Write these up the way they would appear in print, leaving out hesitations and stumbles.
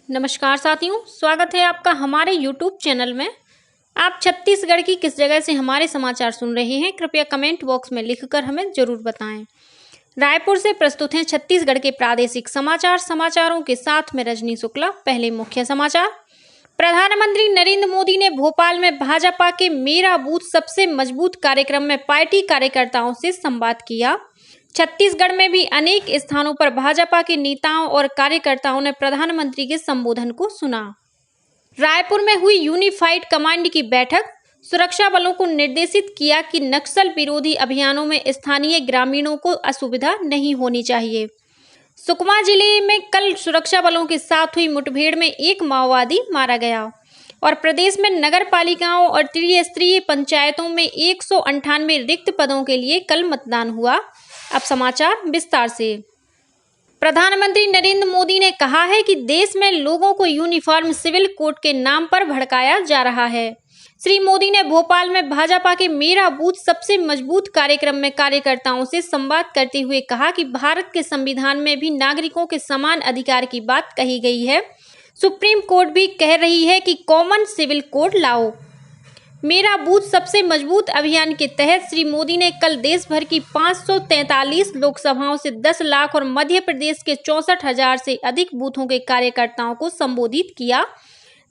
नमस्कार साथियों, स्वागत है आपका हमारे YouTube चैनल में। आप छत्तीसगढ़ की किस जगह से हमारे समाचार सुन रहे हैं, कृपया कमेंट बॉक्स में लिखकर हमें जरूर बताएं। रायपुर से प्रस्तुत हैं छत्तीसगढ़ के प्रादेशिक समाचार। समाचारों के साथ में रजनी शुक्ला। पहले मुख्य समाचार। प्रधानमंत्री नरेंद्र मोदी ने भोपाल में भाजपा के मेरा बूथ सबसे मजबूत कार्यक्रम में पार्टी कार्यकर्ताओं से संवाद किया। छत्तीसगढ़ में भी अनेक स्थानों पर भाजपा के नेताओं और कार्यकर्ताओं ने प्रधानमंत्री के संबोधन को सुना। रायपुर में हुई यूनिफाइड कमांड की बैठक। सुरक्षा बलों को निर्देशित किया कि नक्सल विरोधी अभियानों में स्थानीय ग्रामीणों को असुविधा नहीं होनी चाहिए। सुकमा जिले में कल सुरक्षा बलों के साथ हुई मुठभेड़ में एक माओवादी मारा गया। और प्रदेश में नगर पालिकाओं और त्रिस्तरीय पंचायतों में 198 रिक्त पदों के लिए कल मतदान हुआ। अब समाचार विस्तार से। प्रधानमंत्री नरेंद्र मोदी ने कहा है कि देश में लोगों को यूनिफॉर्म सिविल कोड के नाम पर भड़काया जा रहा है। श्री मोदी ने भोपाल में भाजपा के मेरा बूथ सबसे मजबूत कार्यक्रम में कार्यकर्ताओं से संवाद करते हुए कहा कि भारत के संविधान में भी नागरिकों के समान अधिकार की बात कही गई है। सुप्रीम कोर्ट भी कह रही है कि कॉमन सिविल कोड लाओ। मेरा बूथ सबसे मजबूत अभियान के तहत श्री मोदी ने कल देश भर की 543 लोकसभाओं से 10 लाख और मध्य प्रदेश के 64,000 से अधिक बूथों के कार्यकर्ताओं को संबोधित किया।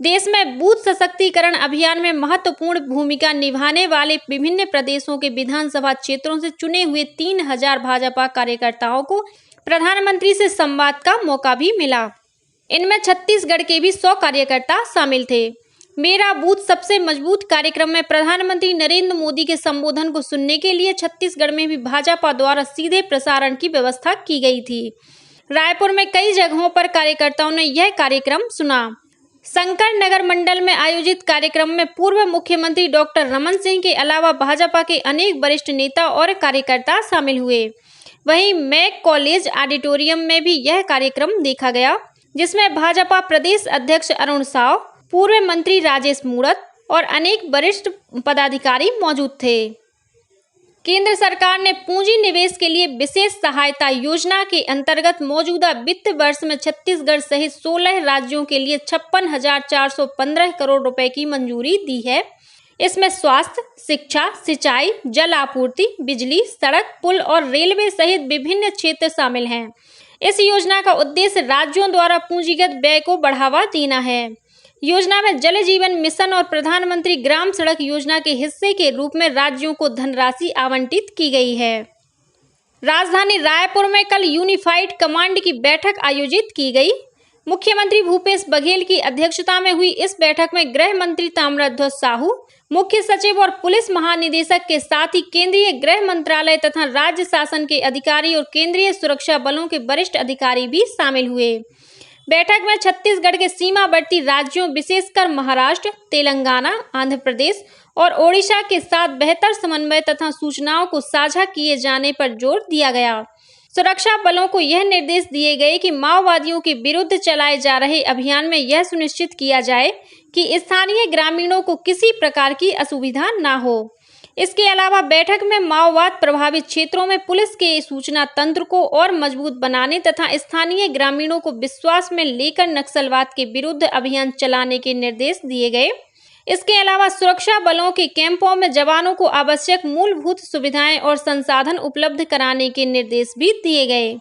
देश में बूथ सशक्तिकरण अभियान में महत्वपूर्ण भूमिका निभाने वाले विभिन्न प्रदेशों के विधानसभा क्षेत्रों से चुने हुए 3,000 भाजपा कार्यकर्ताओं को प्रधानमंत्री से संवाद का मौका भी मिला। इनमें छत्तीसगढ़ के भी 100 कार्यकर्ता शामिल थे। मेरा बूथ सबसे मजबूत कार्यक्रम में प्रधानमंत्री नरेंद्र मोदी के संबोधन को सुनने के लिए छत्तीसगढ़ में भी भाजपा द्वारा सीधे प्रसारण की व्यवस्था की गई थी। रायपुर में कई जगहों पर कार्यकर्ताओं ने यह कार्यक्रम सुना। शंकर नगर मंडल में आयोजित कार्यक्रम में पूर्व मुख्यमंत्री डॉक्टर रमन सिंह के अलावा भाजपा के अनेक वरिष्ठ नेता और कार्यकर्ता शामिल हुए। वहीं मैक कॉलेज ऑडिटोरियम में भी यह कार्यक्रम देखा गया, जिसमें भाजपा प्रदेश अध्यक्ष अरुण साव, पूर्व मंत्री राजेश मूणत और अनेक वरिष्ठ पदाधिकारी मौजूद थे। केंद्र सरकार ने पूंजी निवेश के लिए विशेष सहायता योजना के अंतर्गत मौजूदा वित्त वर्ष में छत्तीसगढ़ सहित 16 राज्यों के लिए 56,415 करोड़ रुपए की मंजूरी दी है। इसमें स्वास्थ्य, शिक्षा, सिंचाई, जल आपूर्ति, बिजली, सड़क, पुल और रेलवे सहित विभिन्न क्षेत्र शामिल हैं। इस योजना का उद्देश्य राज्यों द्वारा पूंजीगत व्यय को बढ़ावा देना है। योजना में जल जीवन मिशन और प्रधानमंत्री ग्राम सड़क योजना के हिस्से के रूप में राज्यों को धनराशि आवंटित की गई है। राजधानी रायपुर में कल यूनिफाइड कमांड की बैठक आयोजित की गई। मुख्यमंत्री भूपेश बघेल की अध्यक्षता में हुई इस बैठक में गृह मंत्री ताम्रध्वज साहू, मुख्य सचिव और पुलिस महानिदेशक के साथ ही केंद्रीय गृह मंत्रालय तथा राज्य शासन के अधिकारी और केंद्रीय सुरक्षा बलों के वरिष्ठ अधिकारी भी शामिल हुए। बैठक में छत्तीसगढ़ के सीमावर्ती राज्यों विशेषकर महाराष्ट्र, तेलंगाना, आंध्र प्रदेश और ओडिशा के साथ बेहतर समन्वय तथा सूचनाओं को साझा किए जाने पर जोर दिया गया। सुरक्षा बलों को यह निर्देश दिए गए कि माओवादियों के विरुद्ध चलाए जा रहे अभियान में यह सुनिश्चित किया जाए कि स्थानीय ग्रामीणों को किसी प्रकार की असुविधा न हो। इसके अलावा बैठक में माओवाद प्रभावित क्षेत्रों में पुलिस के सूचना तंत्र को और मजबूत बनाने तथा स्थानीय ग्रामीणों को विश्वास में लेकर नक्सलवाद के विरुद्ध अभियान चलाने के निर्देश दिए गए। इसके अलावा सुरक्षा बलों के कैंपों में जवानों को आवश्यक मूलभूत सुविधाएं और संसाधन उपलब्ध कराने के निर्देश भी दिए गए।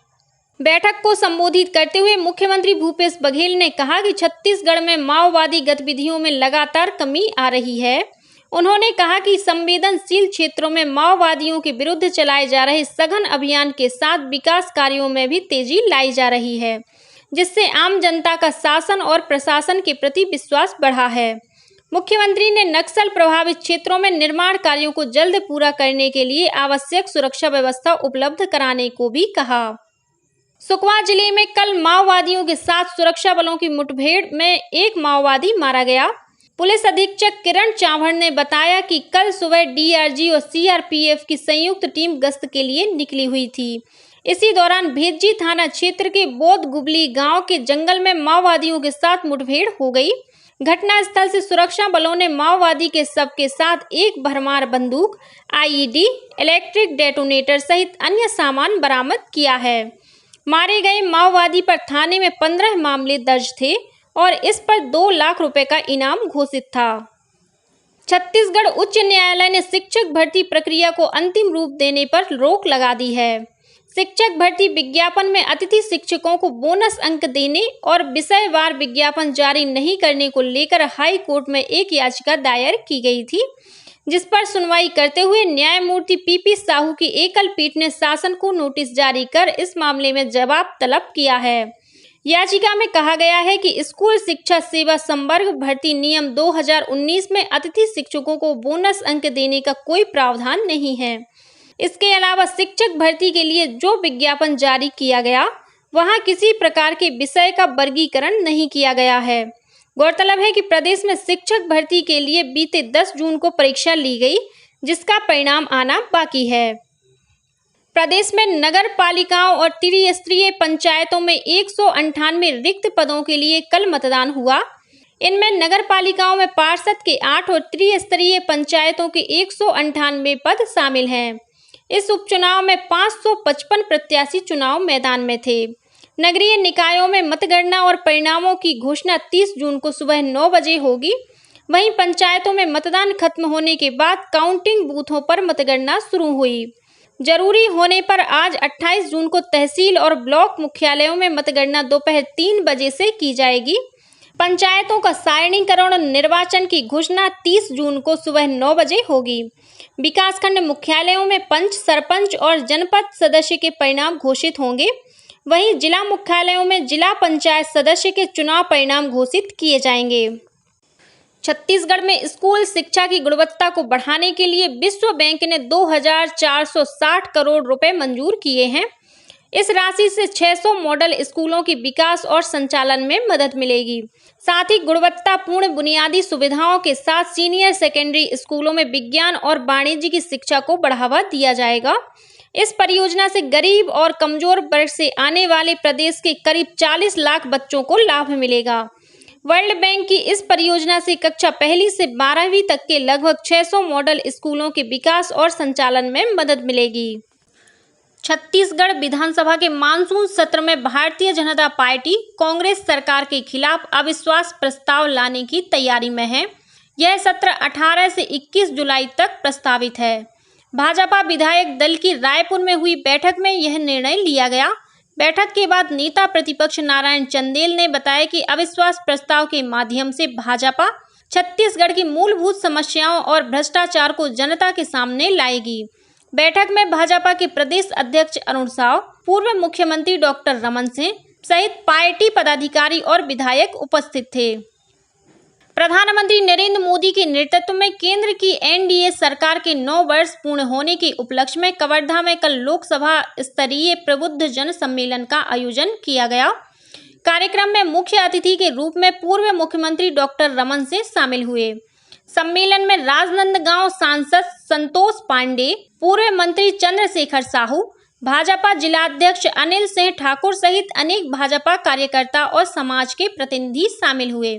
बैठक को संबोधित करते हुए मुख्यमंत्री भूपेश बघेल ने कहा कि छत्तीसगढ़ में माओवादी गतिविधियों में लगातार कमी आ रही है। उन्होंने कहा कि संवेदनशील क्षेत्रों में माओवादियों के विरुद्ध चलाए जा रहे सघन अभियान के साथ विकास कार्यों में भी तेजी लाई जा रही है, जिससे आम जनता का शासन और प्रशासन के प्रति विश्वास बढ़ा है। मुख्यमंत्री ने नक्सल प्रभावित क्षेत्रों में निर्माण कार्यों को जल्द पूरा करने के लिए आवश्यक सुरक्षा व्यवस्था उपलब्ध कराने को भी कहा। सुकमा जिले में कल माओवादियों के साथ सुरक्षा बलों की मुठभेड़ में एक माओवादी मारा गया। पुलिस अधीक्षक किरण चावड़ ने बताया कि कल सुबह डीआरजी और सीआरपीएफ की संयुक्त टीम गश्त के लिए निकली हुई थी। इसी दौरान भेज्जी थाना क्षेत्र के बोध गुबली गांव के जंगल में माओवादियों के साथ मुठभेड़ हो गई। घटनास्थल से सुरक्षा बलों ने माओवादी के शव के साथ एक भरमार बंदूक, आईईडी, इलेक्ट्रिक डेटोनेटर सहित अन्य सामान बरामद किया है। मारे गए माओवादी पर थाने में 15 मामले दर्ज थे। और इस पर 2 लाख रुपए का इनाम घोषित था। छत्तीसगढ़ उच्च न्यायालय ने शिक्षक भर्ती प्रक्रिया को अंतिम रूप देने पर रोक लगा दी है। शिक्षक भर्ती विज्ञापन में अतिथि शिक्षकों को बोनस अंक देने और विषयवार विज्ञापन जारी नहीं करने को लेकर हाई कोर्ट में एक याचिका दायर की गई थी, जिस पर सुनवाई करते हुए न्यायमूर्ति पीपी साहू की एकल पीठ ने शासन को नोटिस जारी कर इस मामले में जवाब तलब किया है। याचिका में कहा गया है कि स्कूल शिक्षा सेवा संवर्ग भर्ती नियम 2019 में अतिथि शिक्षकों को बोनस अंक देने का कोई प्रावधान नहीं है। इसके अलावा शिक्षक भर्ती के लिए जो विज्ञापन जारी किया गया, वहां किसी प्रकार के विषय का वर्गीकरण नहीं किया गया है। गौरतलब है कि प्रदेश में शिक्षक भर्ती के लिए बीते 10 जून को परीक्षा ली गई, जिसका परिणाम आना बाकी है। प्रदेश में नगर पालिकाओं और त्रिस्तरीय पंचायतों में 198 रिक्त पदों के लिए कल मतदान हुआ। इनमें नगर पालिकाओं में पार्षद के 8 और त्रिस्तरीय पंचायतों के 198 पद शामिल हैं। इस उपचुनाव में 555 प्रत्याशी चुनाव मैदान में थे। नगरीय निकायों में मतगणना और परिणामों की घोषणा 30 जून को सुबह 9 बजे होगी। वहीं पंचायतों में मतदान खत्म होने के बाद काउंटिंग बूथों पर मतगणना शुरू हुई। जरूरी होने पर आज 28 जून को तहसील और ब्लॉक मुख्यालयों में मतगणना दोपहर 3 बजे से की जाएगी। पंचायतों का सारणीकरण और निर्वाचन की घोषणा 30 जून को सुबह 9 बजे होगी। विकासखंड मुख्यालयों में पंच, सरपंच और जनपद सदस्य के परिणाम घोषित होंगे। वहीं जिला मुख्यालयों में जिला पंचायत सदस्य के चुनाव परिणाम घोषित किए जाएंगे। छत्तीसगढ़ में स्कूल शिक्षा की गुणवत्ता को बढ़ाने के लिए विश्व बैंक ने 2460 करोड़ रुपए मंजूर किए हैं। इस राशि से 600 मॉडल स्कूलों के विकास और संचालन में मदद मिलेगी। साथ ही गुणवत्तापूर्ण बुनियादी सुविधाओं के साथ सीनियर सेकेंडरी स्कूलों में विज्ञान और वाणिज्य की शिक्षा को बढ़ावा दिया जाएगा। इस परियोजना से गरीब और कमजोर वर्ग से आने वाले प्रदेश के करीब 40 लाख बच्चों को लाभ मिलेगा। वर्ल्ड बैंक की इस परियोजना से कक्षा 1 से 12वीं तक के लगभग 600 मॉडल स्कूलों के विकास और संचालन में मदद मिलेगी। छत्तीसगढ़ विधानसभा के मानसून सत्र में भारतीय जनता पार्टी कांग्रेस सरकार के खिलाफ अविश्वास प्रस्ताव लाने की तैयारी में है। यह सत्र 18 से 21 जुलाई तक प्रस्तावित है। भाजपा विधायक दल की रायपुर में हुई बैठक में यह निर्णय लिया गया। बैठक के बाद नेता प्रतिपक्ष नारायण चंदेल ने बताया कि अविश्वास प्रस्ताव के माध्यम से भाजपा छत्तीसगढ़ की मूलभूत समस्याओं और भ्रष्टाचार को जनता के सामने लाएगी। बैठक में भाजपा के प्रदेश अध्यक्ष अरुण साव, पूर्व मुख्यमंत्री डॉक्टर रमन सिंह सहित पार्टी पदाधिकारी और विधायक उपस्थित थे। प्रधानमंत्री नरेंद्र मोदी के नेतृत्व में केंद्र की एनडीए सरकार के 9 वर्ष पूर्ण होने के उपलक्ष्य में कवर्धा में कल लोकसभा स्तरीय प्रबुद्ध जन सम्मेलन का आयोजन किया गया। कार्यक्रम में मुख्य अतिथि के रूप में पूर्व मुख्यमंत्री डॉक्टर रमन सिंह शामिल हुए। सम्मेलन में राजनांदगांव सांसद संतोष पांडे, पूर्व मंत्री चंद्रशेखर साहू, भाजपा जिलाध्यक्ष अनिल सिंह ठाकुर सहित अनेक भाजपा कार्यकर्ता और समाज के प्रतिनिधि शामिल हुए।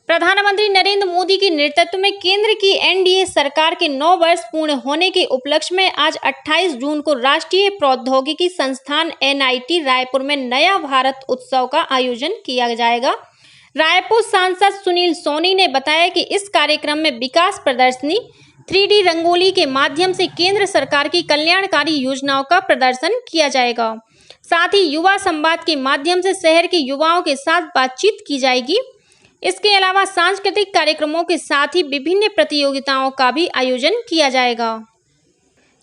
प्रधानमंत्री नरेंद्र मोदी के नेतृत्व में केंद्र की एनडीए सरकार के 9 वर्ष पूर्ण होने के उपलक्ष्य में आज 28 जून को राष्ट्रीय प्रौद्योगिकी संस्थान एनआईटी रायपुर में नया भारत उत्सव का आयोजन किया जाएगा। रायपुर सांसद सुनील सोनी ने बताया कि इस कार्यक्रम में विकास प्रदर्शनी, 3D रंगोली के माध्यम से केंद्र सरकार की कल्याणकारी योजनाओं का प्रदर्शन किया जाएगा। साथ ही युवा संवाद के माध्यम से शहर के युवाओं के साथ बातचीत की जाएगी। इसके अलावा सांस्कृतिक कार्यक्रमों के साथ ही विभिन्न प्रतियोगिताओं का भी आयोजन किया जाएगा।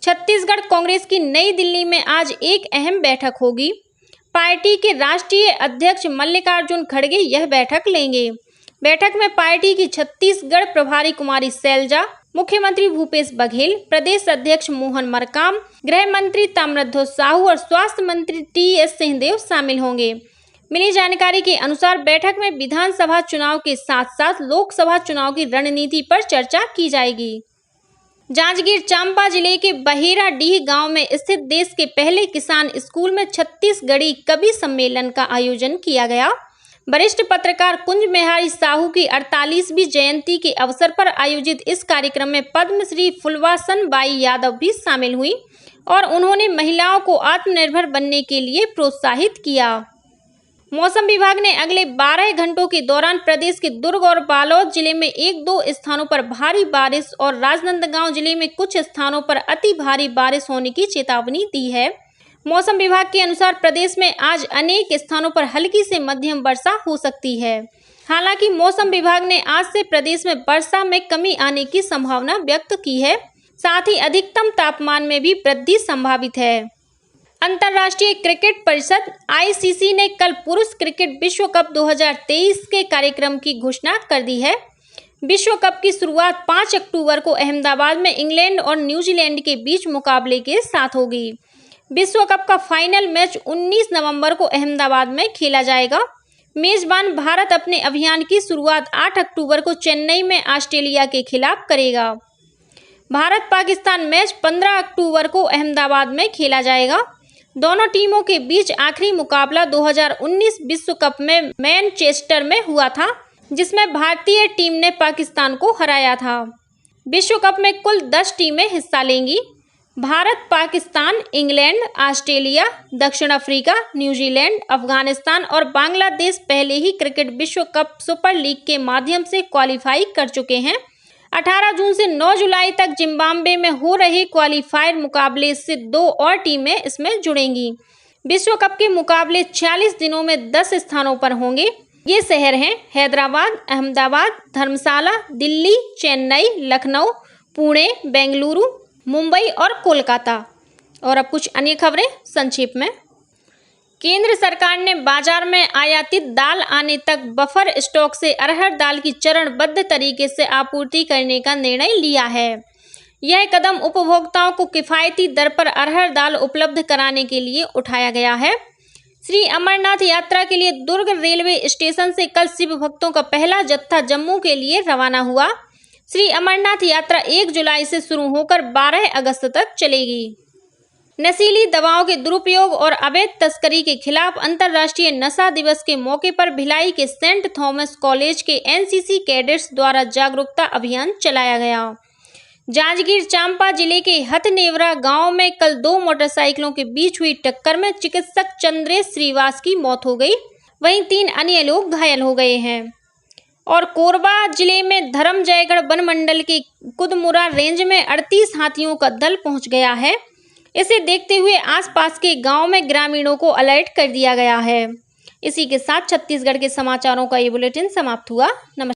छत्तीसगढ़ कांग्रेस की नई दिल्ली में आज एक अहम बैठक होगी। पार्टी के राष्ट्रीय अध्यक्ष मल्लिकार्जुन खड़गे यह बैठक लेंगे। बैठक में पार्टी की छत्तीसगढ़ प्रभारी कुमारी शैलजा, मुख्यमंत्री भूपेश बघेल, प्रदेश अध्यक्ष मोहन मरकाम, गृह मंत्री ताम्रध्वज साहू और स्वास्थ्य मंत्री टीएस सिंहदेव शामिल होंगे। मिली जानकारी के अनुसार बैठक में विधानसभा चुनाव के साथ साथ लोकसभा चुनाव की रणनीति पर चर्चा की जाएगी। जांजगीर चांपा जिले के बहेराडीह गांव में स्थित देश के पहले किसान स्कूल में छत्तीसगढ़ी कवि सम्मेलन का आयोजन किया गया। वरिष्ठ पत्रकार कुंज बिहारी साहू की 48वीं जयंती के अवसर पर आयोजित इस कार्यक्रम में पद्मश्री फुलवासन बाई यादव भी शामिल हुई और उन्होंने महिलाओं को आत्मनिर्भर बनने के लिए प्रोत्साहित किया। मौसम विभाग ने अगले 12 घंटों के दौरान प्रदेश के दुर्ग और बालोद जिले में 1-2 स्थानों पर भारी बारिश और राजनांदगांव जिले में कुछ स्थानों पर अति भारी बारिश होने की चेतावनी दी है। मौसम विभाग के अनुसार प्रदेश में आज अनेक स्थानों पर हल्की से मध्यम वर्षा हो सकती है। हालांकि मौसम विभाग ने आज से प्रदेश में वर्षा में कमी आने की संभावना व्यक्त की है। साथ ही अधिकतम तापमान में भी वृद्धि संभावित है। अंतर्राष्ट्रीय क्रिकेट परिषद (आईसीसी) ने कल पुरुष क्रिकेट विश्व कप 2023 के कार्यक्रम की घोषणा कर दी है। विश्व कप की शुरुआत 5 अक्टूबर को अहमदाबाद में इंग्लैंड और न्यूजीलैंड के बीच मुकाबले के साथ होगी। विश्व कप का फाइनल मैच 19 नवंबर को अहमदाबाद में खेला जाएगा। मेजबान भारत अपने अभियान की शुरुआत 8 अक्टूबर को चेन्नई में ऑस्ट्रेलिया के खिलाफ करेगा। भारत पाकिस्तान मैच 15 अक्टूबर को अहमदाबाद में खेला जाएगा। दोनों टीमों के बीच आखिरी मुकाबला 2019 विश्व कप में मैनचेस्टर में हुआ था, जिसमें भारतीय टीम ने पाकिस्तान को हराया था। विश्व कप में कुल 10 टीमें हिस्सा लेंगी। भारत, पाकिस्तान, इंग्लैंड, ऑस्ट्रेलिया, दक्षिण अफ्रीका, न्यूजीलैंड, अफगानिस्तान और बांग्लादेश पहले ही क्रिकेट विश्व कप सुपर लीग के माध्यम से क्वालिफाई कर चुके हैं। 18 जून से 9 जुलाई तक जिम्बाब्वे में हो रहे क्वालीफायर मुकाबले से 2 और टीमें इसमें जुड़ेंगी। विश्व कप के मुकाबले 40 दिनों में 10 स्थानों पर होंगे। ये शहर हैं हैदराबाद, अहमदाबाद, धर्मशाला, दिल्ली, चेन्नई, लखनऊ, पुणे, बेंगलुरु, मुंबई और कोलकाता। और अब कुछ अन्य खबरें संक्षेप में। केंद्र सरकार ने बाजार में आयातित दाल आने तक बफर स्टॉक से अरहर दाल की चरणबद्ध तरीके से आपूर्ति करने का निर्णय लिया है। यह कदम उपभोक्ताओं को किफायती दर पर अरहर दाल उपलब्ध कराने के लिए उठाया गया है। श्री अमरनाथ यात्रा के लिए दुर्ग रेलवे स्टेशन से कल शिव भक्तों का पहला जत्था जम्मू के लिए रवाना हुआ। श्री अमरनाथ यात्रा 1 जुलाई से शुरू होकर 12 अगस्त तक चलेगी। नशीली दवाओं के दुरुपयोग और अवैध तस्करी के खिलाफ अंतर्राष्ट्रीय नशा दिवस के मौके पर भिलाई के सेंट थॉमस कॉलेज के एनसीसी कैडेट्स द्वारा जागरूकता अभियान चलाया गया। जांजगीर चांपा जिले के हथनेवरा गांव में कल 2 मोटरसाइकिलों के बीच हुई टक्कर में चिकित्सक चंद्रेश श्रीवास की मौत हो गई, वहीं 3 अन्य लोग घायल हो गए हैं। और कोरबा जिले में धर्मजयगढ़ वन मंडल के कुदमुरा रेंज में 38 हाथियों का दल पहुंच गया है। इसे देखते हुए आसपास के गांव में ग्रामीणों को अलर्ट कर दिया गया है। इसी के साथ छत्तीसगढ़ के समाचारों का ये बुलेटिन समाप्त हुआ। नमस्कार।